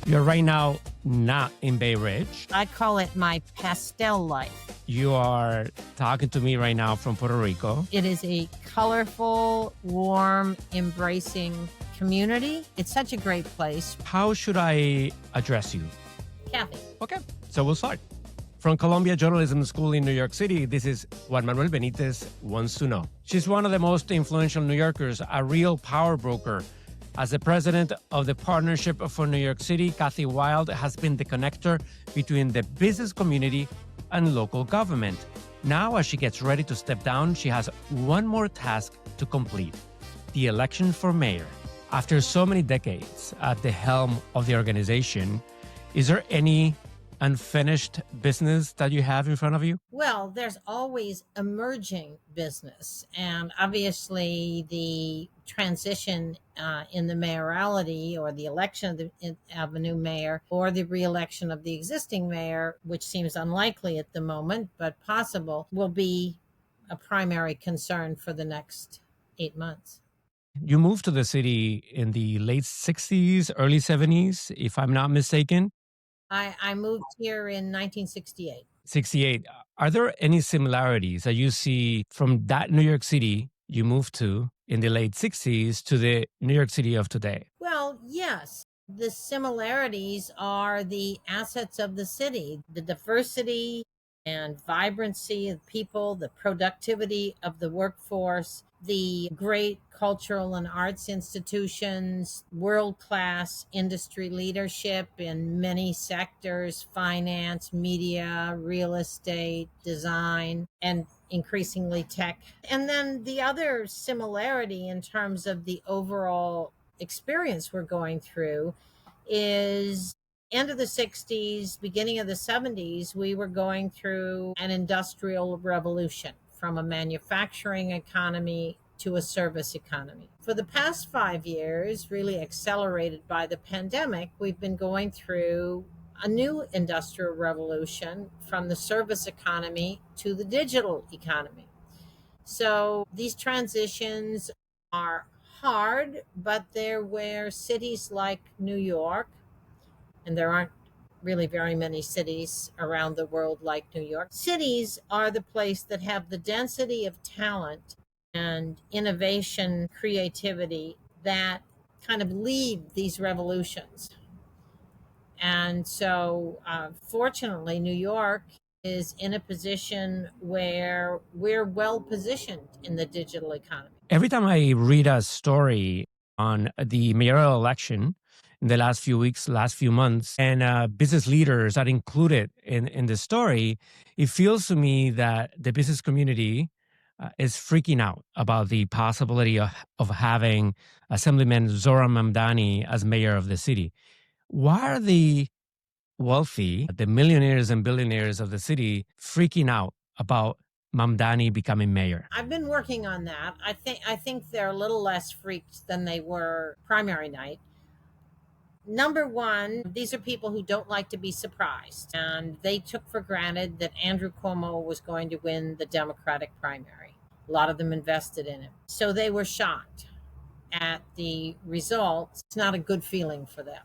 You're right now not in Bay Ridge. I call it my pastel life. You are talking to me right now from Puerto Rico. It is a colorful, warm, embracing community. It's such a great place. How should I address you? Kathy. Okay, so we'll start. From Columbia Journalism School in New York City, this is Juan Manuel Benítez Wants to Know. She's one of the most influential New Yorkers, a real power broker. As the president of the Partnership for New York City, Kathryn Wylde has been the connector between the business community and local government. Now, as she gets ready to step down, she has one more task to complete: the election for mayor. After so many decades at the helm of the organization, is there any unfinished business that you have in front of you? Well, there's always emerging business. And obviously, the transition in the mayoralty or the election of a new mayor or the reelection of the existing mayor, which seems unlikely at the moment, but possible, will be a primary concern for the next 8 months. You moved to the city in the late 60s, early 70s, if I'm not mistaken. I moved here in 1968. 68. Are there any similarities that you see from that New York City you moved to in the late 60s to the New York City of today? Well, yes. The similarities are the assets of the city, the diversity and vibrancy of people, the productivity of the workforce, the great cultural and arts institutions, world-class industry leadership in many sectors: finance, media, real estate, design, and increasingly tech. And then the other similarity in terms of the overall experience we're going through is end of the 60s, beginning of the 70s, we were going through an industrial revolution from a manufacturing economy to a service economy. For the past 5 years, really accelerated by the pandemic, we've been going through a new industrial revolution from the service economy to the digital economy. So these transitions are hard, but they're where cities like New York, and there aren't really very many cities around the world like New York. Cities are the place that have the density of talent and innovation, creativity that kind of lead these revolutions. And so, fortunately, New York is in a position where we're well positioned in the digital economy. Every time I read a story on the mayoral election in the last few weeks, last few months, and business leaders are included in the story, it feels to me that the business community is freaking out about the possibility of having Assemblyman Zohran Mamdani as mayor of the city. Why are the wealthy, the millionaires and billionaires of the city, freaking out about Mamdani becoming mayor? I've been working on that. I think they're a little less freaked than they were primary night. Number one, these are people who don't like to be surprised, and they took for granted that Andrew Cuomo was going to win the Democratic primary. A lot of them invested in him. So they were shocked at the results. It's not a good feeling for them.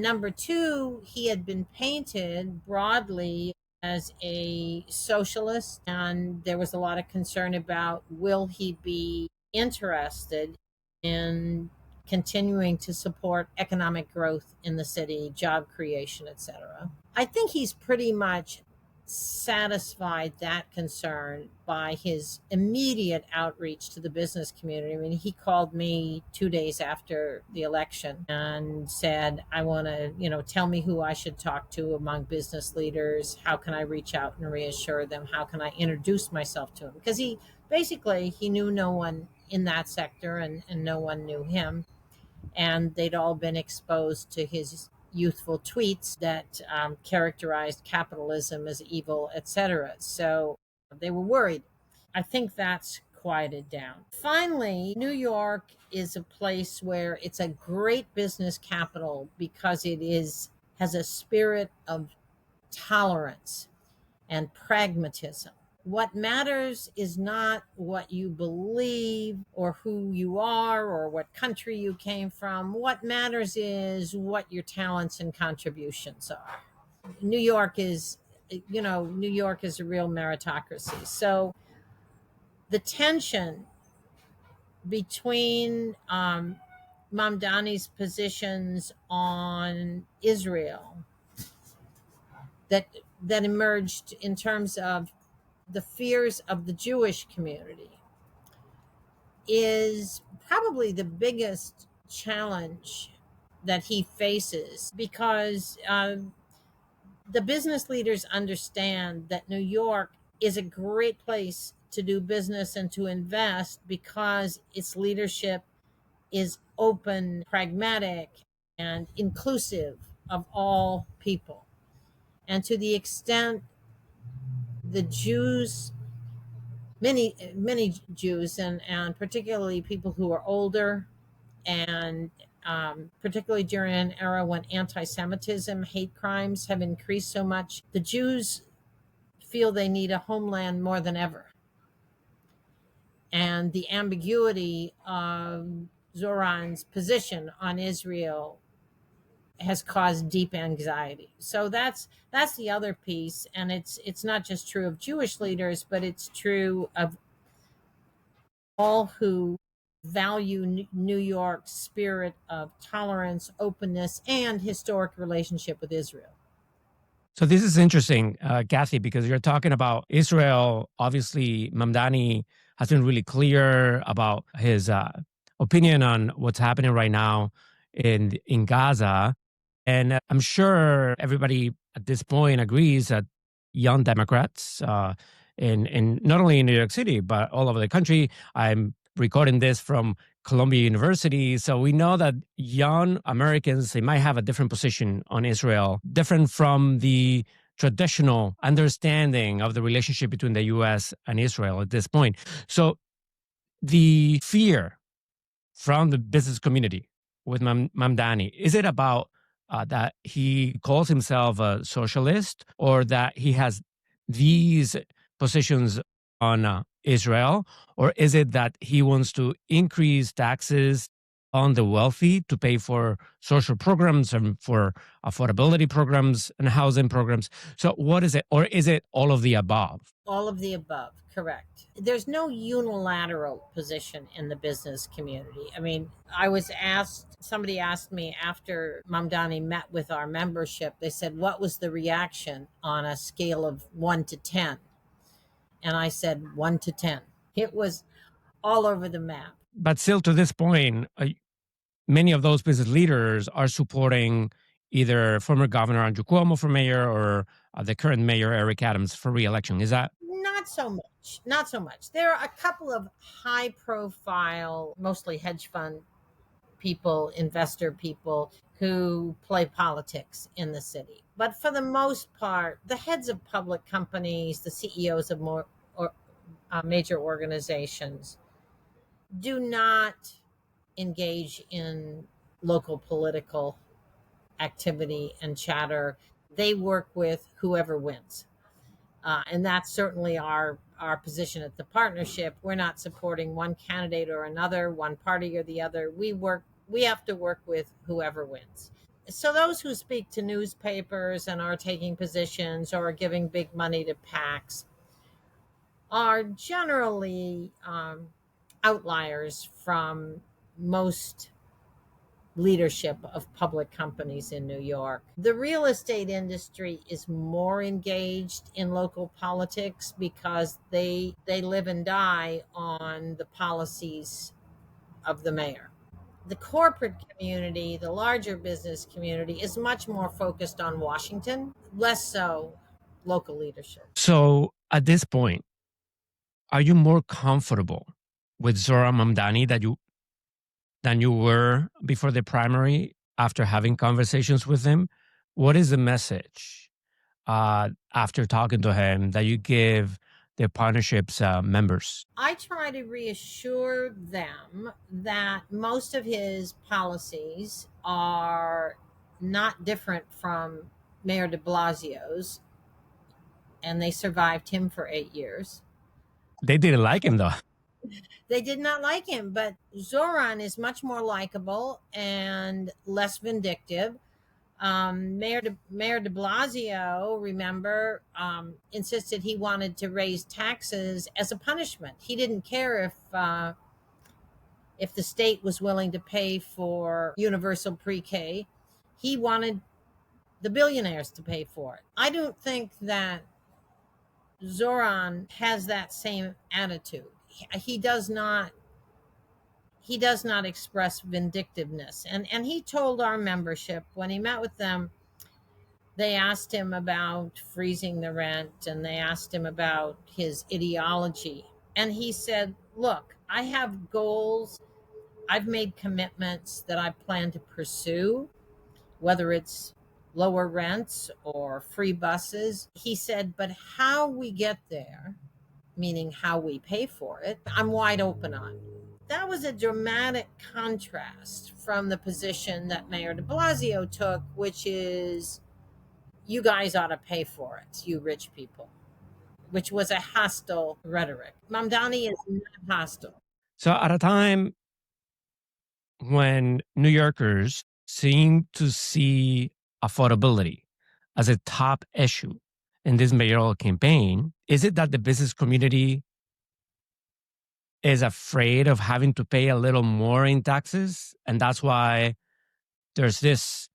Number two, he had been painted broadly as a socialist, and there was a lot of concern about, will he be interested in continuing to support economic growth in the city, job creation, etc. I think he's pretty much satisfied that concern by his immediate outreach to the business community. I mean, he called me 2 days after the election and said, I want to, tell me who I should talk to among business leaders. How can I reach out and reassure them? How can I introduce myself to him? Because he knew no one in that sector, and no one knew him. And they'd all been exposed to his youthful tweets that characterized capitalism as evil, etc. So they were worried. I think that's quieted down. Finally, New York is a place where it's a great business capital because it has a spirit of tolerance and pragmatism. What matters is not what you believe or who you are or what country you came from. What matters is what your talents and contributions are. New York is, New York is a real meritocracy. So the tension between Mamdani's positions on Israel that emerged in terms of the fears of the Jewish community is probably the biggest challenge that he faces, because the business leaders understand that New York is a great place to do business and to invest because its leadership is open, pragmatic, and inclusive of all people. And to the extent the Jews, many Jews, and particularly people who are older, and particularly during an era when anti-Semitism, hate crimes have increased so much, the Jews feel they need a homeland more than ever. And the ambiguity of Zohran's position on Israel has caused deep anxiety. So that's the other piece, and it's not just true of Jewish leaders, but it's true of all who value New York's spirit of tolerance, openness, and historic relationship with Israel. So this is interesting, Kathy, because you're talking about Israel. Obviously, Mamdani has been really clear about his opinion on what's happening right now in Gaza. And I'm sure everybody at this point agrees that young Democrats in not only in New York City, but all over the country. I'm recording this from Columbia University. So we know that young Americans, they might have a different position on Israel, different from the traditional understanding of the relationship between the U.S. and Israel at this point. So the fear from the business community with Mamdani, is it about that he calls himself a socialist, or that he has these positions on Israel, or is it that he wants to increase taxes on the wealthy to pay for social programs and for affordability programs and housing programs? So what is it? Or is it all of the above? All of the above, correct. There's no unilateral position in the business community. I mean, somebody asked me after Mamdani met with our membership, they said, what was the reaction on a scale of 1 to 10? And I said 1 to 10. It was all over the map. But still, to this point, many of those business leaders are supporting either former Governor Andrew Cuomo for mayor, or the current mayor, Eric Adams, for re-election. Is that? Not so much. Not so much. There are a couple of high profile, mostly hedge fund people, investor people who play politics in the city. But for the most part, the heads of public companies, the CEOs of major organizations do not engage in local political activity and chatter. They work with whoever wins. And that's certainly our position at the partnership. We're not supporting one candidate or another, one party or the other. We have to work with whoever wins. So those who speak to newspapers and are taking positions or are giving big money to PACs are generally outliers from most leadership of public companies in New York. The real estate industry is more engaged in local politics because they live and die on the policies of the mayor. The corporate community, the larger business community, is much more focused on Washington, less so local leadership. So at this point, are you more comfortable with Zohran Mamdani than you were before the primary after having conversations with him? What is the message after talking to him that you give the partnership's members? I try to reassure them that most of his policies are not different from Mayor de Blasio's, and they survived him for 8 years. They didn't like him, though. They did not like him, but Zohran is much more likable and less vindictive. Mayor de Blasio, remember, insisted he wanted to raise taxes as a punishment. He didn't care if the state was willing to pay for universal pre-K. He wanted the billionaires to pay for it. I don't think that Zohran has that same attitude. He does not express vindictiveness. And he told our membership when he met with them, they asked him about freezing the rent and they asked him about his ideology. And he said, look, I have goals. I've made commitments that I plan to pursue, whether it's lower rents or free buses. He said, but how we get there, meaning how we pay for it, I'm wide open on. That was a dramatic contrast from the position that Mayor de Blasio took, which is, you guys ought to pay for it, you rich people, which was a hostile rhetoric. Mamdani is not hostile. So at a time when New Yorkers seem to see affordability as a top issue in this mayoral campaign, is it that the business community is afraid of having to pay a little more in taxes? And that's why there's this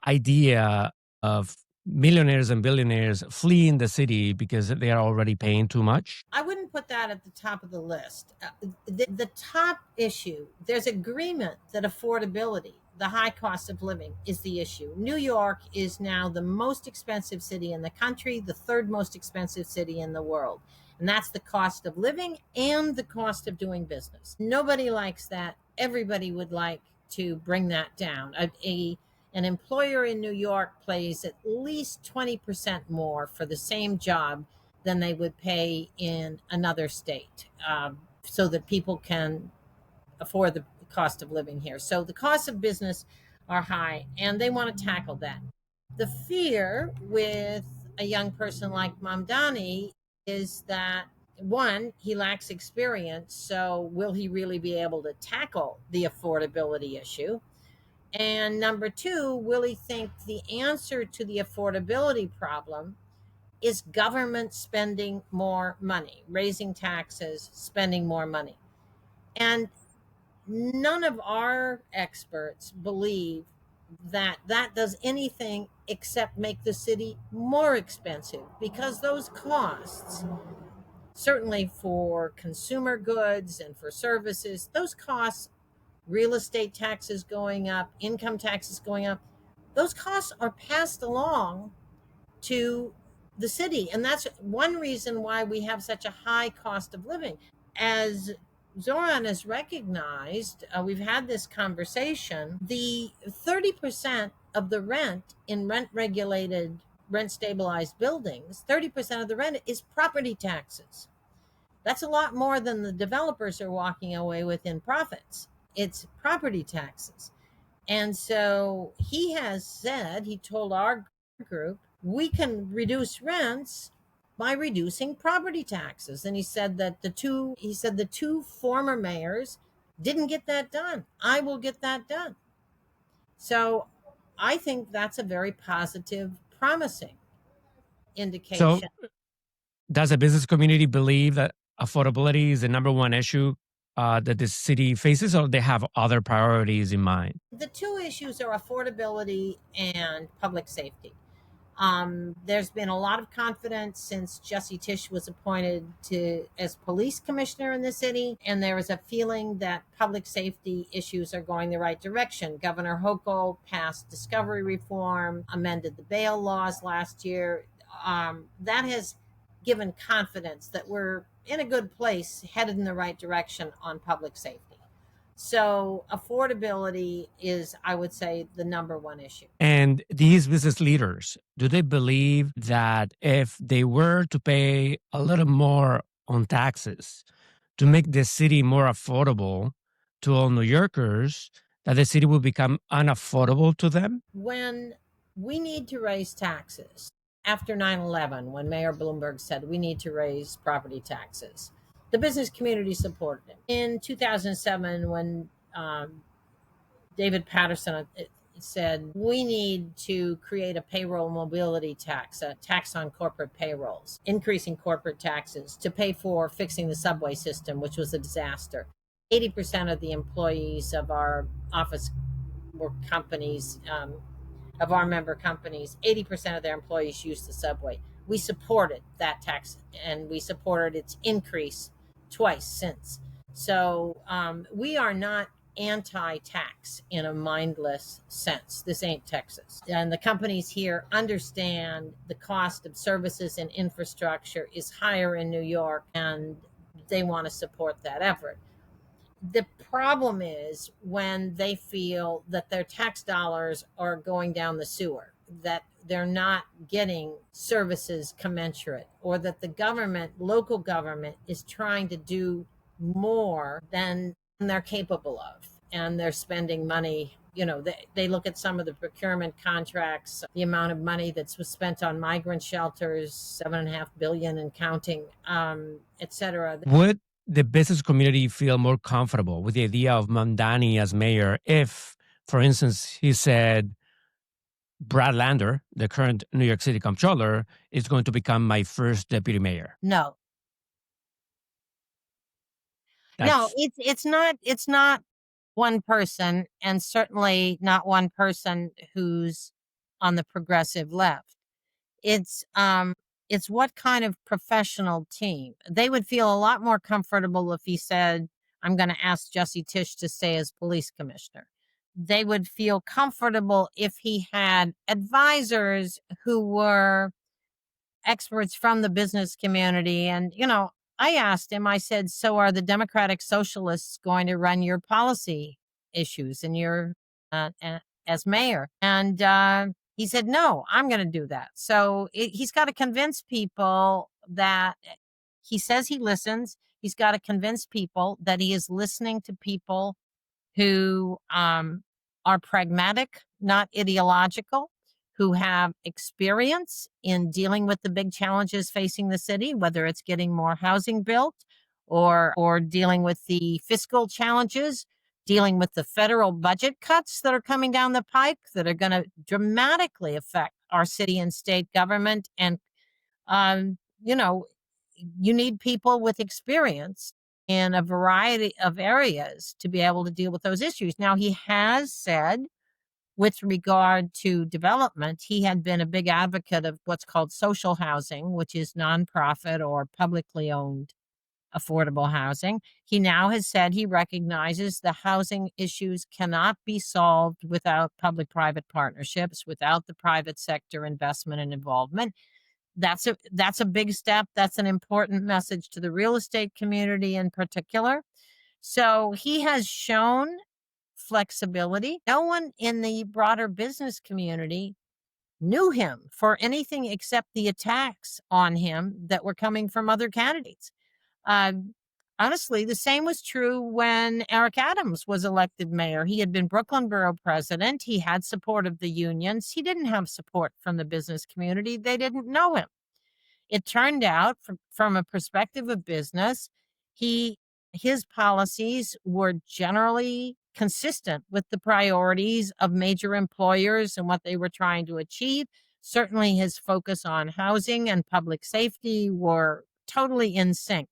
idea of millionaires and billionaires fleeing the city because they are already paying too much? I wouldn't put that at the top of the list. The top issue, there's agreement that affordability, the high cost of living, is the issue. New York is now the most expensive city in the country, the third most expensive city in the world. And that's the cost of living and the cost of doing business. Nobody likes that. Everybody would like to bring that down. An employer in New York pays at least 20% more for the same job than they would pay in another state, so that people can afford the cost of living here. So the costs of business are high, and they want to tackle that. The fear with a young person like Mamdani is that, one, he lacks experience, so will he really be able to tackle the affordability issue? And number two, will he think the answer to the affordability problem is government spending more money, raising taxes, spending more money? And none of our experts believe that that does anything except make the city more expensive, because those costs, certainly for consumer goods and for services, those costs, real estate taxes going up, income taxes going up, those costs are passed along to the city. And that's one reason why we have such a high cost of living. As Zohran has recognized, we've had this conversation, the 30% of the rent in rent regulated, rent stabilized buildings, 30% of the rent is property taxes. That's a lot more than the developers are walking away with in profits. It's property taxes. And so he has said, he told our group, we can reduce rents by reducing property taxes. And he said that the two former mayors didn't get that done. I will get that done. So I think that's a very positive, promising indication. So does the business community believe that affordability is the number one issue that the city faces, or they have other priorities in mind? The two issues are affordability and public safety. There's been a lot of confidence since Jesse Tisch was appointed as police commissioner in the city, and there is a feeling that public safety issues are going the right direction. Governor Hochul passed discovery reform, amended the bail laws last year. That has given confidence that we're in a good place, headed in the right direction on public safety. So affordability is, I would say, the number one issue. And these business leaders, do they believe that if they were to pay a little more on taxes to make the city more affordable to all New Yorkers, that the city will become unaffordable to them? When we need to raise taxes, after 9/11, when Mayor Bloomberg said we need to raise property taxes, The business community supported him. In 2007, when David Patterson said, we need to create a payroll mobility tax, a tax on corporate payrolls, increasing corporate taxes to pay for fixing the subway system, which was a disaster. 80% of the employees of our office were companies, of our member companies, 80% of their employees use the subway. We supported that tax, and we supported its increase twice since. So we are not anti-tax in a mindless sense. This ain't Texas. And the companies here understand the cost of services and infrastructure is higher in New York, and they want to support that effort. The problem is when they feel that their tax dollars are going down the sewer, that they're not getting services commensurate, or that the government, local government, is trying to do more than they're capable of. And they're spending money. They look at some of the procurement contracts, the amount of money that's was spent on migrant shelters, $7.5 billion and counting, et cetera. Would the business community feel more comfortable with the idea of Mamdani as mayor if, for instance, he said, Brad Lander, the current New York City comptroller, is going to become my first deputy mayor? No. No, it's not one person, and certainly not one person who's on the progressive left. It's what kind of professional team. They would feel a lot more comfortable if he said, I'm going to ask Jesse Tisch to stay as police commissioner. They would feel comfortable if he had advisors who were experts from the business community. And, I asked him, I said, so are the Democratic Socialists going to run your policy issues and your as mayor? And he said, no, I'm going to do that. So he's got to convince people that he says he listens. He's got to convince people that he is listening to people who are pragmatic, not ideological, who have experience in dealing with the big challenges facing the city, whether it's getting more housing built or dealing with the fiscal challenges, dealing with the federal budget cuts that are coming down the pike that are going to dramatically affect our city and state government. And, you need people with experience in a variety of areas to be able to deal with those issues. Now, he has said, with regard to development, he had been a big advocate of what's called social housing, which is nonprofit or publicly owned affordable housing. He now has said he recognizes the housing issues cannot be solved without public-private partnerships, without the private sector investment and involvement. That's a big step. That's an important message to the real estate community in particular. So he has shown flexibility. No one in the broader business community knew him for anything except the attacks on him that were coming from other candidates. Honestly, the same was true when Eric Adams was elected mayor. He had been Brooklyn Borough president. He had support of the unions. He didn't have support from the business community. They didn't know him. It turned out, from a perspective of business, his policies were generally consistent with the priorities of major employers and what they were trying to achieve. Certainly his focus on housing and public safety were totally in sync.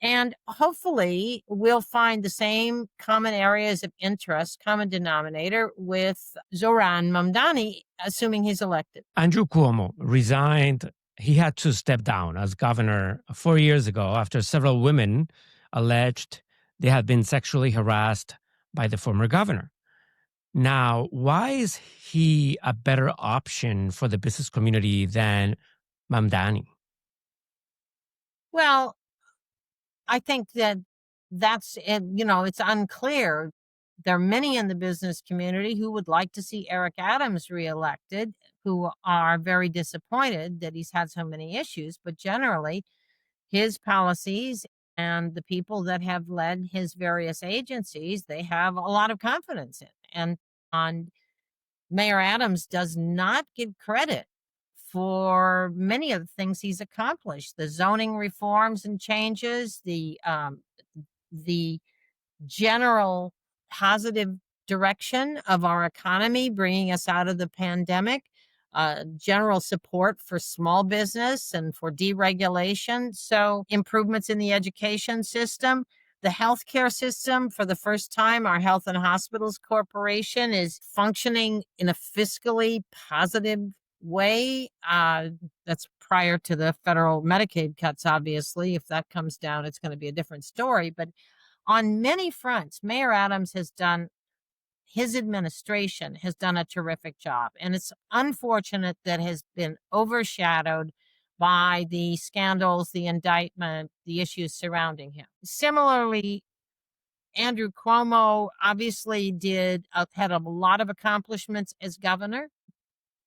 And hopefully we'll find the same common areas of interest, common denominator with Zohran Mamdani, assuming he's elected. Andrew Cuomo resigned. He had to step down as governor 4 years ago after several women alleged they had been sexually harassed by the former governor. Now, why is he a better option for the business community than Mamdani? Well, I think that's it. It's unclear. There are many in the business community who would like to see Eric Adams reelected, who are very disappointed that he's had so many issues. But generally, his policies and the people that have led his various agencies, they have a lot of confidence in. And Mayor Adams does not give credit for many of the things he's accomplished, the zoning reforms and changes, the general positive direction of our economy, bringing us out of the pandemic, general support for small business and for deregulation. So improvements in the education system, the healthcare system. For the first time, our Health and Hospitals Corporation is functioning in a fiscally positive way. That's prior to the federal Medicaid cuts, obviously. If that comes down, it's going to be a different story. But on many fronts, Mayor Adams his administration has done a terrific job. And it's unfortunate that has been overshadowed by the scandals, the indictment, the issues surrounding him. Similarly, Andrew Cuomo obviously had a lot of accomplishments as governor,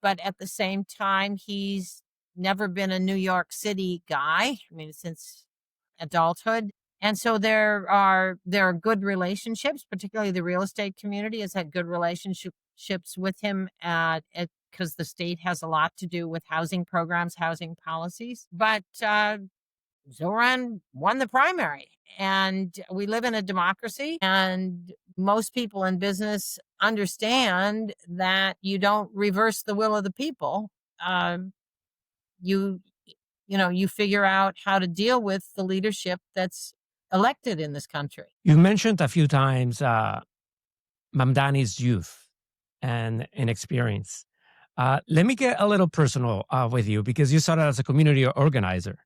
but at the same time, he's never been a New York City guy. I mean, since adulthood. And so there are good relationships, particularly the real estate community has had good relationships with him because the state has a lot to do with housing programs, housing policies. But Zohran won the primary, and we live in a democracy, and most people in business understand that you don't reverse the will of the people. You you figure out how to deal with the leadership that's elected in this country. You mentioned a few times Mamdani's youth and inexperience. Let me get a little personal with you, because you started as a community organizer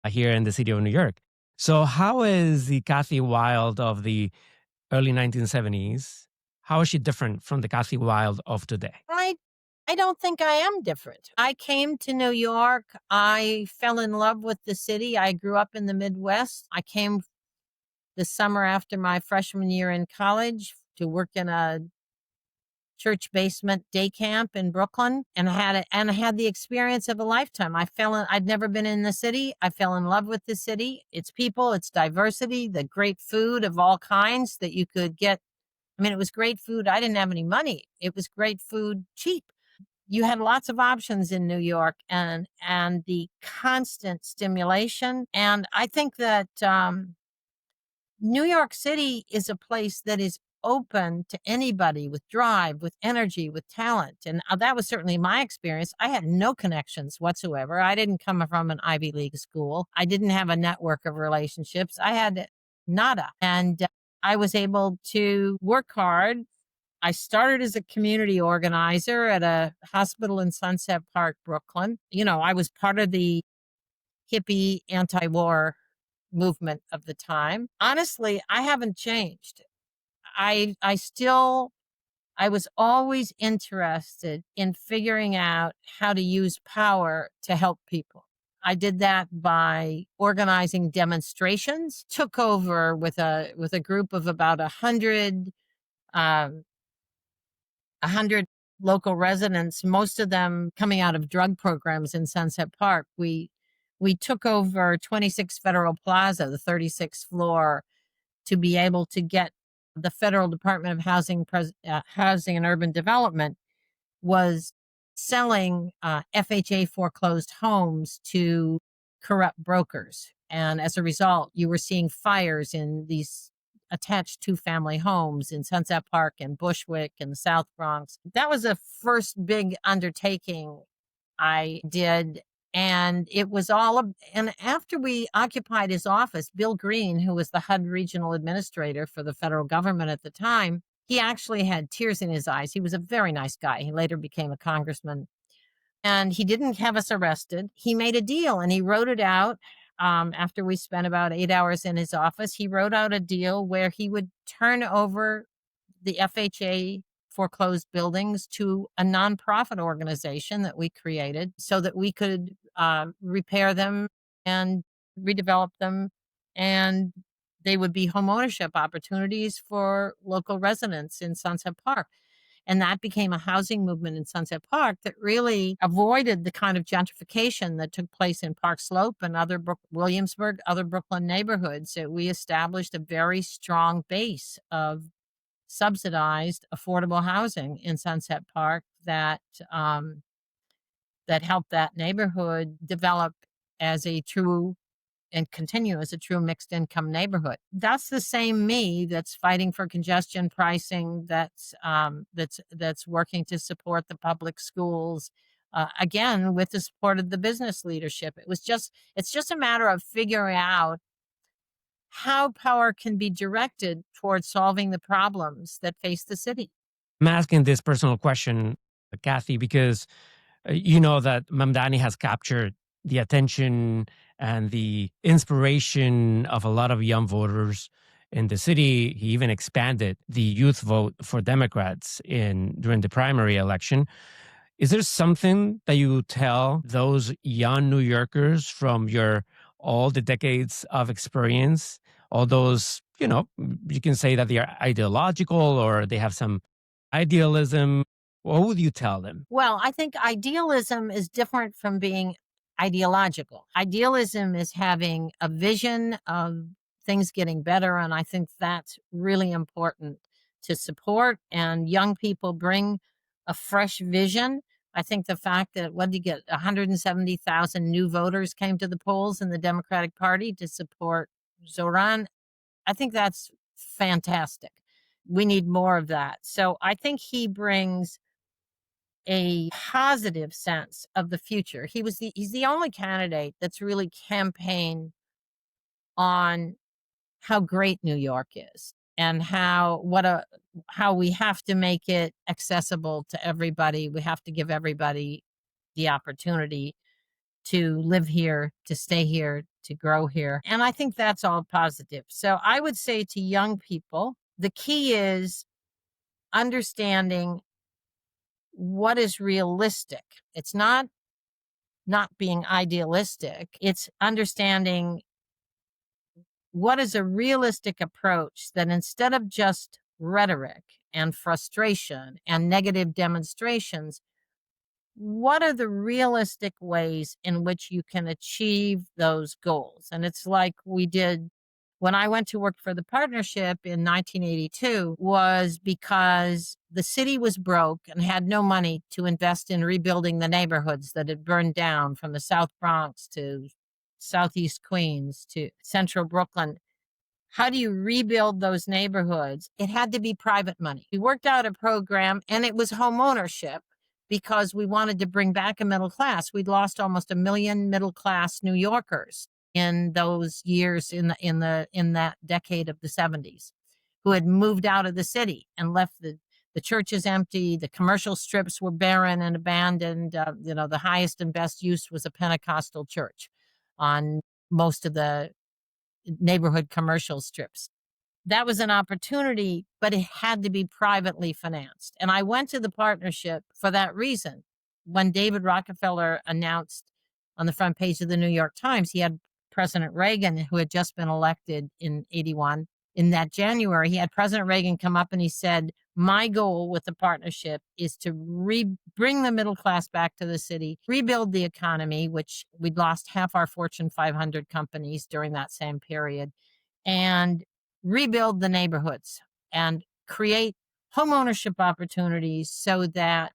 here in the city of New York. So how is the Kathy Wylde of the early 1970s? How is she different from the Kathy Wylde of today? I don't think I am different. I came to New York. I fell in love with the city. I grew up in the Midwest. I came the summer after my freshman year in college to work in a church basement day camp in Brooklyn, and I had the experience of a lifetime. I'd never been in the city. I fell in love with the city, its people, its diversity, the great food of all kinds that you could get. I mean, it was great food. I didn't have any money. It was great food, cheap. You had lots of options in New York, and the constant stimulation. And I think that New York City is a place that is open to anybody with drive, with energy, with talent. And that was certainly my experience. I had no connections whatsoever. I didn't come from an Ivy League school. I didn't have a network of relationships. I had nada. And I was able to work hard. I started as a community organizer at a hospital in Sunset Park, Brooklyn. I was part of the hippie anti-war movement of the time. Honestly, I haven't changed. I was always interested in figuring out how to use power to help people. I did that by organizing demonstrations, took over with a group of about 100 local residents, most of them coming out of drug programs in Sunset Park. We took over 26 Federal Plaza, the 36th floor, to be able to get the Federal Department of Housing and Urban Development was selling FHA foreclosed homes to corrupt brokers. And as a result, you were seeing fires in these attached two-family homes in Sunset Park and Bushwick and the South Bronx. That was the first big undertaking I did. And it was and after we occupied his office, Bill Green, who was the HUD regional administrator for the federal government at the time, he actually had tears in his eyes. He was a very nice guy. He later became a congressman. And he didn't have us arrested. He made a deal and he wrote it out. After we spent about 8 hours in his office, he wrote out a deal where he would turn over the FHA foreclosed buildings to a nonprofit organization that we created so that we could repair them and redevelop them, and they would be homeownership opportunities for local residents in Sunset Park. And that became a housing movement in Sunset Park that really avoided the kind of gentrification that took place in Park Slope and Williamsburg, other Brooklyn neighborhoods. We established a very strong base of subsidized affordable housing in Sunset Park that that help that neighborhood develop as a true and continue as a true mixed income neighborhood. That's the same me that's fighting for congestion pricing, that's working to support the public schools, again with the support of the business leadership. It's just a matter of figuring out how power can be directed towards solving the problems that face the city. I'm asking this personal question, Kathy, because you know that Mamdani has captured the attention and the inspiration of a lot of young voters in the city. He even expanded the youth vote for Democrats during the primary election. Is there something that you tell those young New Yorkers from your all the decades of experience, all those, you can say that they are ideological or they have some idealism? What would you tell them? Well, I think idealism is different from being ideological. Idealism is having a vision of things getting better, and I think that's really important to support. And young people bring a fresh vision. I think the fact that what did you get 170,000 new voters came to the polls in the Democratic Party to support Zohran. I think that's fantastic. We need more of that. So I think he brings a positive sense of the future. He's the only candidate that's really campaigned on how great New York is and how we have to make it accessible to everybody. We have to give everybody the opportunity to live here, to stay here, to grow here. And I think that's all positive. So I would say to young people, the key is understanding what is realistic. It's not being idealistic. It's understanding what is a realistic approach that instead of just rhetoric and frustration and negative demonstrations, what are the realistic ways in which you can achieve those goals? And it's like we did when I went to work for the partnership in 1982 was because the city was broke and had no money to invest in rebuilding the neighborhoods that had burned down from the South Bronx to Southeast Queens to Central Brooklyn. How do you rebuild those neighborhoods? It had to be private money. We worked out a program and it was home ownership because we wanted to bring back a middle class. We'd lost almost 1 million middle class New Yorkers in those years in that decade of the 70s who had moved out of the city and left the churches empty. The commercial strips were barren and abandoned. The highest and best use was a Pentecostal church on most of the neighborhood commercial strips. That was an opportunity, but it had to be privately financed. And I went to the partnership for that reason. When David Rockefeller announced on the front page of the New York Times, he had President Reagan, who had just been elected in 81. In that January, he had President Reagan come up and he said, my goal with the partnership is to bring the middle class back to the city, rebuild the economy, which we'd lost half our Fortune 500 companies during that same period, and rebuild the neighborhoods and create homeownership opportunities so that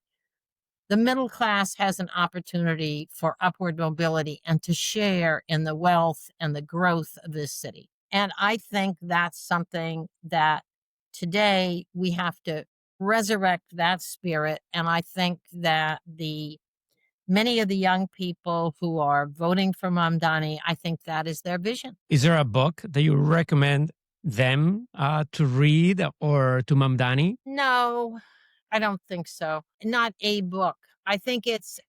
the middle class has an opportunity for upward mobility and to share in the wealth and the growth of this city. And I think that's something that today we have to resurrect that spirit. And I think that many of the young people who are voting for Mamdani, I think that is their vision. Is there a book that you recommend them to read or to Mamdani? No, I don't think so. Not a book. I think it's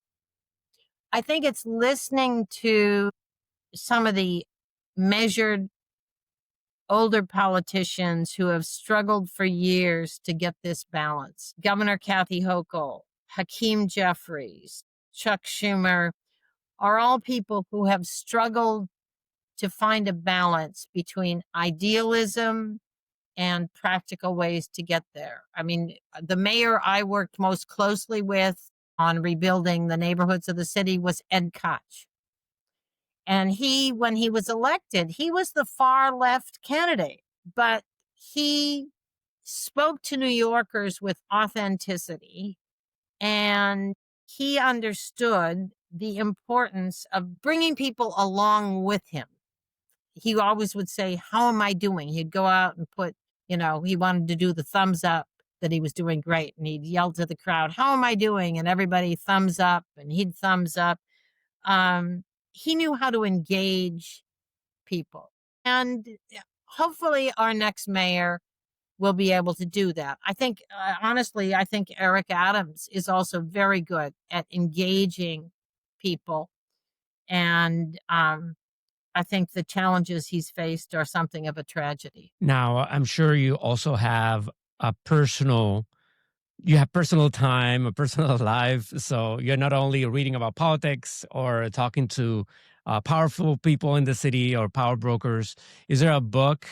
listening to some of the measured older politicians who have struggled for years to get this balance. Governor Kathy Hochul, Hakeem Jeffries, Chuck Schumer are all people who have struggled to find a balance between idealism and practical ways to get there. I mean, the mayor I worked most closely with on rebuilding the neighborhoods of the city was Ed Koch. And when he was elected, he was the far left candidate, but he spoke to New Yorkers with authenticity and he understood the importance of bringing people along with him. He always would say, "How am I doing?" He'd go out and put, he wanted to do the thumbs up that he was doing great. And he'd yell to the crowd, "How am I doing?" And everybody thumbs up and he'd thumbs up. Um, he knew how to engage people. And hopefully our next mayor will be able to do that. I think, honestly, I think Eric Adams is also very good at engaging people. And I think the challenges he's faced are something of a tragedy. Now, I'm sure you also have a personal you have personal time, a personal life. So you're not only reading about politics or talking to powerful people in the city or power brokers. Is there a book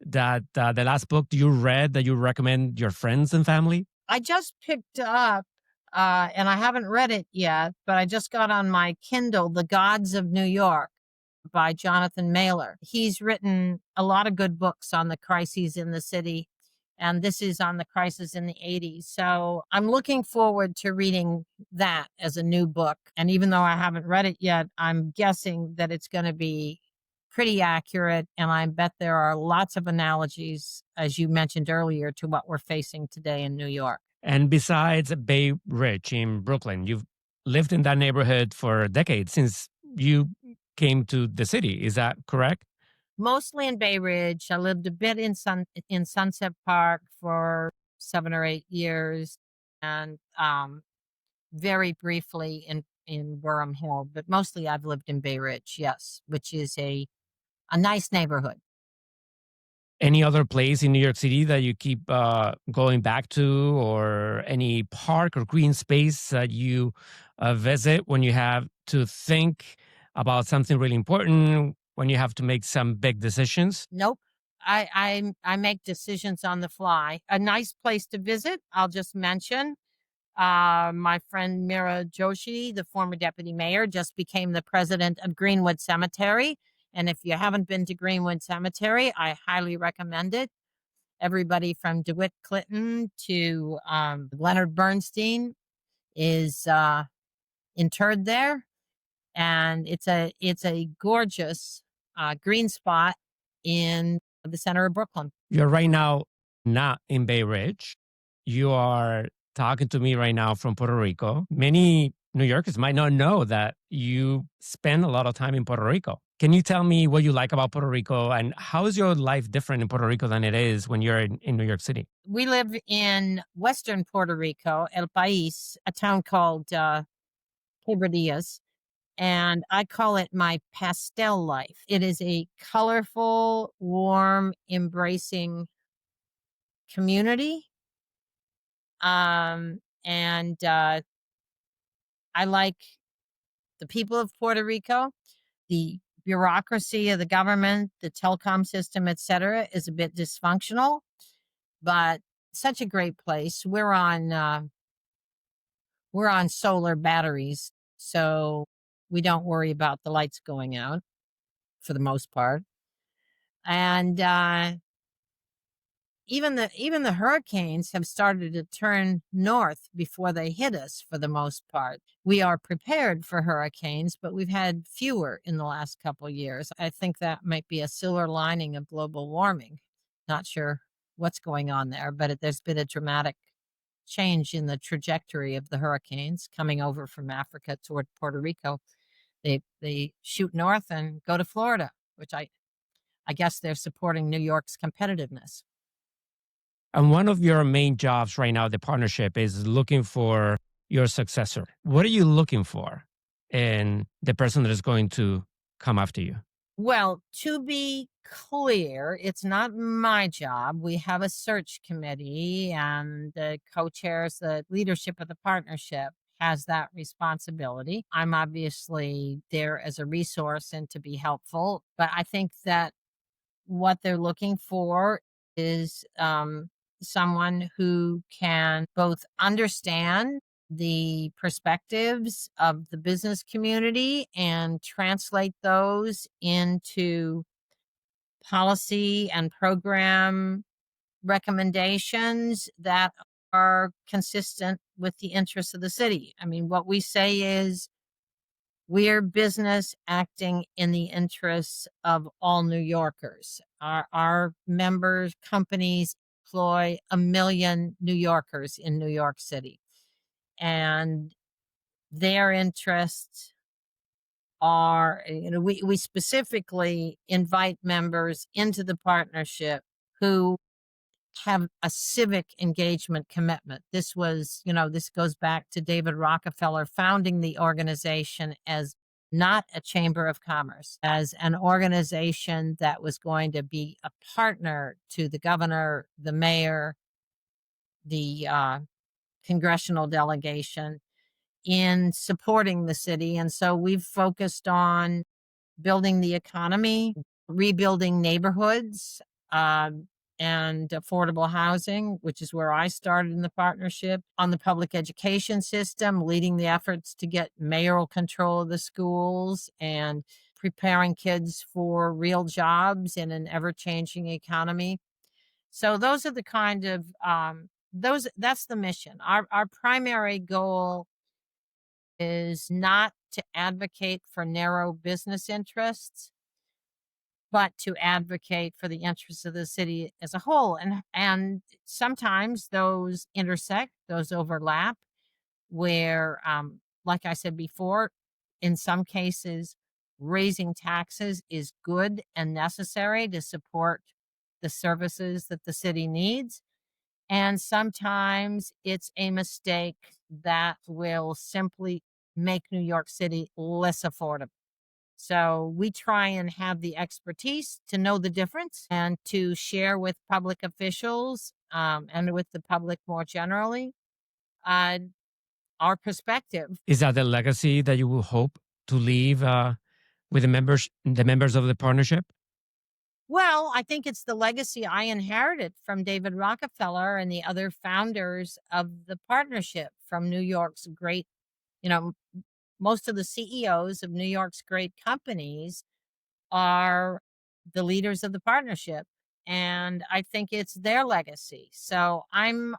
that the last book you read that you recommend your friends and family? I just picked up, and I haven't read it yet, but I just got on my Kindle, The Gods of New York by Jonathan Mailer. He's written a lot of good books on the crises in the city, and this is on the crisis in the 80s. So I'm looking forward to reading that as a new book. And even though I haven't read it yet, I'm guessing that it's going to be pretty accurate. And I bet there are lots of analogies, as you mentioned earlier, to what we're facing today in New York. And besides Bay Ridge in Brooklyn, you've lived in that neighborhood for decades since you came to the city. Is that correct? Mostly in Bay Ridge. I lived a bit in Sunset Park for 7 or 8 years, and very briefly in Durham Hill. But mostly I've lived in Bay Ridge, yes, which is a nice neighborhood. Any other place in New York City that you keep going back to, or any park or green space that you visit when you have to think about something really important, when you have to make some big decisions? Nope. I make decisions on the fly. A nice place to visit, I'll just mention. My friend Mira Joshi, the former deputy mayor, just became the president of Greenwood Cemetery. And if you haven't been to Greenwood Cemetery, I highly recommend it. Everybody from DeWitt Clinton to Leonard Bernstein is interred there, and it's a gorgeous green spot in the center of Brooklyn. You're right now not in Bay Ridge. You are talking to me right now from Puerto Rico. Many New Yorkers might not know that you spend a lot of time in Puerto Rico. Can you tell me what you like about Puerto Rico, and how is your life different in Puerto Rico than it is when you're in New York City? We live in western Puerto Rico, El País, a town called Quebradillas, and I call it my pastel life. It is a colorful, warm, embracing community. And I like the people of Puerto Rico. The bureaucracy of the government, the telecom system, et cetera, is a bit dysfunctional, but such a great place. We're on solar batteries, so we don't worry about the lights going out for the most part. And even the hurricanes have started to turn north before they hit us for the most part. We are prepared for hurricanes, but we've had fewer in the last couple of years. I think that might be a silver lining of global warming. Not sure what's going on there, but there's been a dramatic change in the trajectory of the hurricanes coming over from Africa toward Puerto Rico. They shoot north and go to Florida, which I guess they're supporting New York's competitiveness. And one of your main jobs right now, the partnership, is looking for your successor. What are you looking for in the person that is going to come after you? Well, to be clear, it's not my job. We have a search committee, and the co-chairs, the leadership of the partnership has that responsibility. I'm obviously there as a resource and to be helpful, but I think that what they're looking for is someone who can both understand the perspectives of the business community and translate those into policy and program recommendations that are consistent with the interests of the city. I mean, what we say is we're business acting in the interests of all New Yorkers. Our members, companies employ 1 million New Yorkers in New York City. And their interests are, we specifically invite members into the partnership who have a civic engagement commitment. This goes back to David Rockefeller founding the organization as not a chamber of commerce, as an organization that was going to be a partner to the governor, the mayor, the congressional delegation in supporting the city. And so we've focused on building the economy, rebuilding neighborhoods, and affordable housing, which is where I started in the partnership, on the public education system, leading the efforts to get mayoral control of the schools and preparing kids for real jobs in an ever-changing economy. So those are the kind of, that's the mission. Our primary goal is not to advocate for narrow business interests, but to advocate for the interests of the city as a whole. And sometimes those intersect, those overlap, where, like I said before, in some cases, raising taxes is good and necessary to support the services that the city needs. And sometimes it's a mistake that will simply make New York City less affordable. So we try and have the expertise to know the difference and to share with public officials and with the public more generally our perspective. Is that the legacy that you will hope to leave with the members of the partnership? Well, I think it's the legacy I inherited from David Rockefeller and the other founders of the partnership, from New York's great, most of the CEOs of New York's great companies are the leaders of the partnership. And I think it's their legacy. So I'm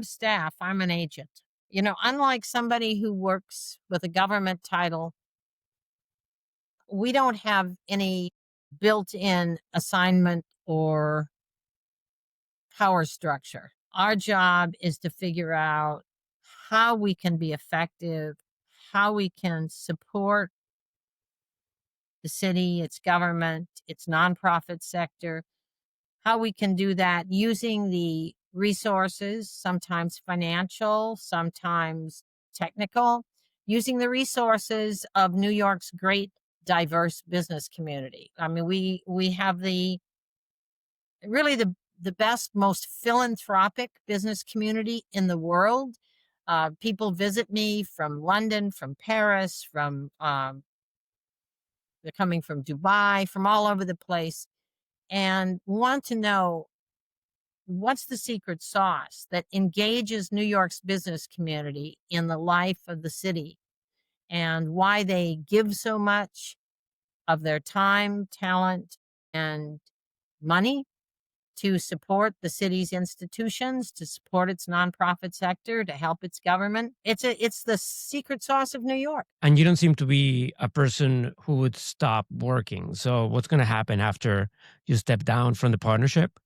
staff, I'm an agent. Unlike somebody who works with a government title, we don't have any built-in assignment or power structure. Our job is to figure out how we can be effective, how we can support the city, its government, its nonprofit sector, how we can do that using the resources, sometimes financial, sometimes technical, using the resources of New York's great diverse business community. I mean, we have the best, most philanthropic business community in the world. People visit me from London, from Paris, they're coming from Dubai, from all over the place, and want to know what's the secret sauce that engages New York's business community in the life of the city, and why they give so much of their time, talent, and money to support the city's institutions, to support its nonprofit sector, to help its government. It's the secret sauce of New York. And you don't seem to be a person who would stop working. So what's going to happen after you step down from the partnership?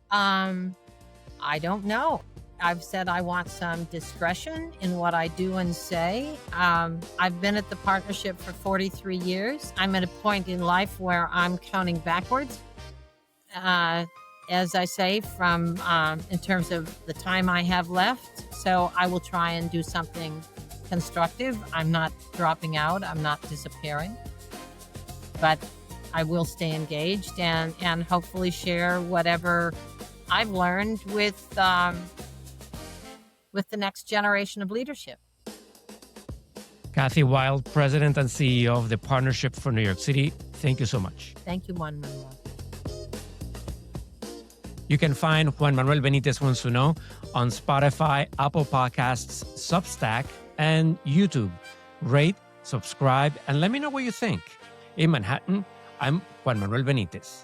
I don't know. I've said I want some discretion in what I do and say. I've been at the partnership for 43 years. I'm at a point in life where I'm counting backwards. As I say, from in terms of the time I have left. So I will try and do something constructive. I'm not dropping out. I'm not disappearing. But I will stay engaged and hopefully share whatever I've learned with the next generation of leadership. Kathryn Wylde, President and CEO of the Partnership for New York City, thank you so much. Thank you, Juan Manuel. You can find Juan Manuel Benítez Wants to Know on Spotify, Apple Podcasts, Substack, and YouTube. Rate, subscribe, and let me know what you think. In Manhattan, I'm Juan Manuel Benítez.